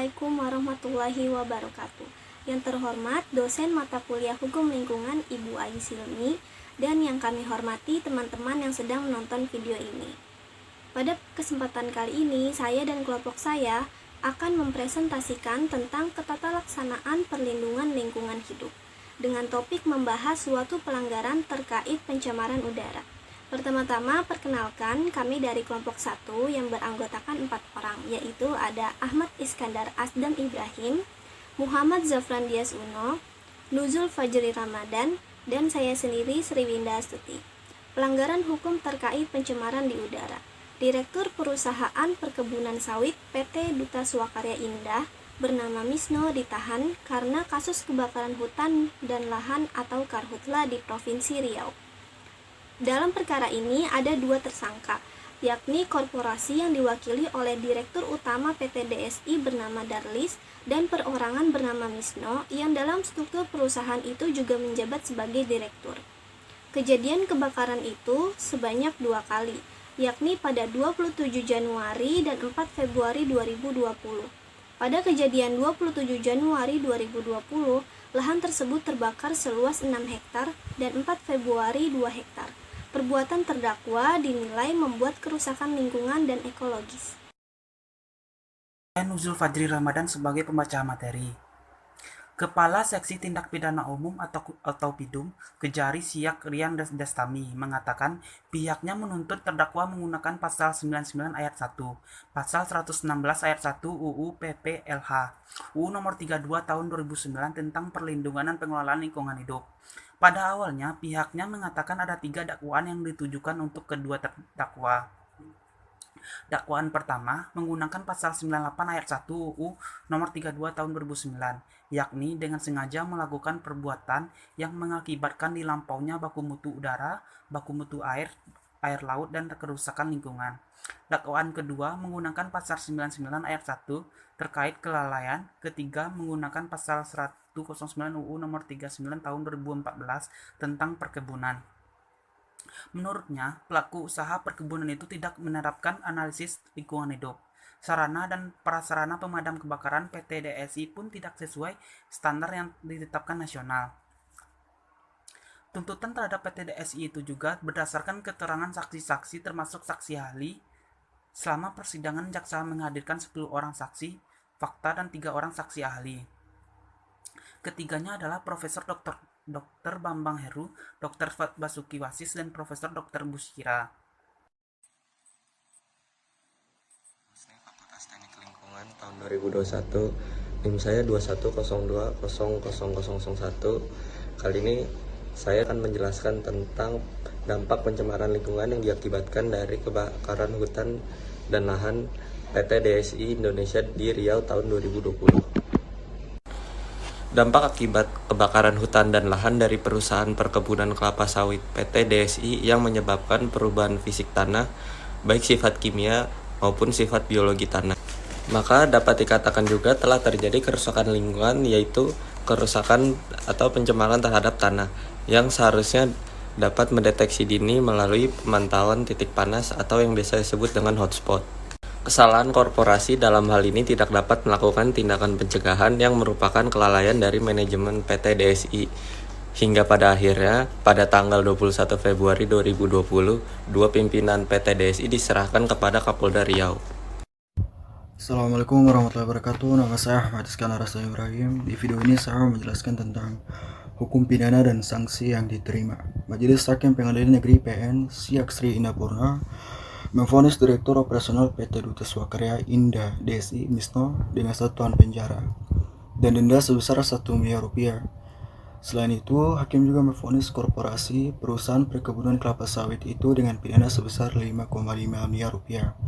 Assalamualaikum warahmatullahi wabarakatuh. Yang terhormat dosen mata kuliah Hukum Lingkungan Ibu Ayu Silmi, dan yang kami hormati teman-teman yang sedang menonton video ini. Pada kesempatan kali ini, saya dan kelompok saya akan mempresentasikan tentang ketatalaksanaan perlindungan lingkungan hidup dengan topik membahas suatu pelanggaran terkait pencemaran udara. Pertama-tama, perkenalkan kami dari kelompok 1 yang beranggotakan 4 orang, yaitu ada Ahmad Iskandar Asdam Ibrahim, Muhammad Zafran Dias Uno, Nuzul Fajri Ramadan, dan saya sendiri Sriwinda Astuti. Pelanggaran hukum terkait pencemaran di udara. Direktur Perusahaan Perkebunan Sawit PT Duta Swakarya Indah bernama Misno ditahan karena kasus kebakaran hutan dan lahan atau karhutla di Provinsi Riau. Dalam perkara ini ada 2 tersangka, yakni korporasi yang diwakili oleh Direktur Utama PT DSI bernama Darlis dan perorangan bernama Misno yang dalam struktur perusahaan itu juga menjabat sebagai direktur. Kejadian kebakaran itu sebanyak 2 kali, yakni pada 27 Januari dan 4 Februari 2020. Pada kejadian 27 Januari 2020, lahan tersebut terbakar seluas 6 hektar dan 4 Februari 2 hektar. Perbuatan terdakwa dinilai membuat kerusakan lingkungan dan ekologis. Nuzul Fajri Ramadan sebagai pembaca materi. Kepala Seksi Tindak Pidana Umum atau PIDUM, Kejari Siak Rian Dastami, mengatakan pihaknya menuntut terdakwa menggunakan pasal 99 ayat 1, pasal 116 ayat 1 UU PPLH, UU nomor 32 tahun 2009 tentang perlindungan dan pengelolaan lingkungan hidup. Pada awalnya, pihaknya mengatakan ada 3 dakwaan yang ditujukan untuk kedua terdakwa. Dakwaan pertama menggunakan pasal 98 ayat 1 UU nomor 32 tahun 2009, yakni dengan sengaja melakukan perbuatan yang mengakibatkan dilampaunya baku mutu udara, baku mutu air laut, dan kerusakan lingkungan. Dakwaan kedua menggunakan pasal 99 ayat 1 terkait kelalaian. Ketiga menggunakan pasal 109 UU nomor 39 tahun 2014 tentang perkebunan. Menurutnya, pelaku usaha perkebunan itu tidak menerapkan analisis lingkungan hidup. Sarana dan prasarana pemadam kebakaran PT DSI pun tidak sesuai standar yang ditetapkan nasional. Tuntutan terhadap PT DSI itu juga berdasarkan keterangan saksi-saksi termasuk saksi ahli. Selama persidangan, jaksa menghadirkan 10 orang saksi, fakta, dan 3 orang saksi ahli. Ketiganya adalah Profesor Dr. Bambang Heru, Dr. Basuki Wasis, dan Profesor Dr. Busyira. Fakultas Teknik Lingkungan tahun 2021, NIM saya 2102000001. Kali ini saya akan menjelaskan tentang dampak pencemaran lingkungan yang diakibatkan dari kebakaran hutan dan lahan PT DSI Indonesia di Riau tahun 2020. Dampak akibat kebakaran hutan dan lahan dari perusahaan perkebunan kelapa sawit PT DSI yang menyebabkan perubahan fisik tanah, baik sifat kimia maupun sifat biologi tanah. Maka dapat dikatakan juga telah terjadi kerusakan lingkungan, yaitu kerusakan atau pencemaran terhadap tanah, yang seharusnya dapat mendeteksi dini melalui pemantauan titik panas atau yang biasa disebut dengan hotspot. Kesalahan korporasi dalam hal ini tidak dapat melakukan tindakan pencegahan yang merupakan kelalaian dari manajemen PT DSI. Hingga pada akhirnya, pada tanggal 21 Februari 2020, 2 pimpinan PT DSI diserahkan kepada Kapolda Riau. Assalamualaikum warahmatullahi wabarakatuh. Nama saya Ahmad Iskandar Asdam Ibrahim. Di video ini saya menjelaskan tentang hukum pidana dan sanksi yang diterima. Majelis Hakim Pengadilan Negeri PN Siak Sri Indapurna memvonis Direktur Operasional PT Duta Swakarya Indah DSI Misno dengan 1 tahun penjara dan denda sebesar 1 miliar rupiah. Selain itu, hakim juga memvonis korporasi perusahaan perkebunan kelapa sawit itu dengan pidana sebesar 5,5 miliar rupiah.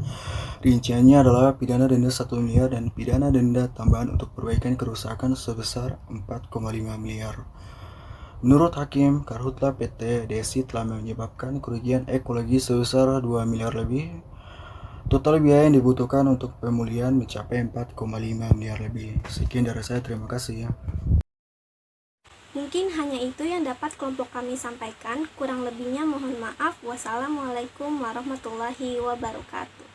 Rinciannya adalah pidana denda 1 miliar dan pidana denda tambahan untuk perbaikan kerusakan sebesar 4,5 miliar. Menurut hakim, karhutla PT DSI telah menyebabkan kerugian ekologi sebesar 2 miliar lebih. Total biaya yang dibutuhkan untuk pemulihan mencapai 4,5 miliar lebih. Sekian dari saya, terima kasih ya. Mungkin hanya itu yang dapat kelompok kami sampaikan. Kurang lebihnya mohon maaf. Wassalamualaikum warahmatullahi wabarakatuh.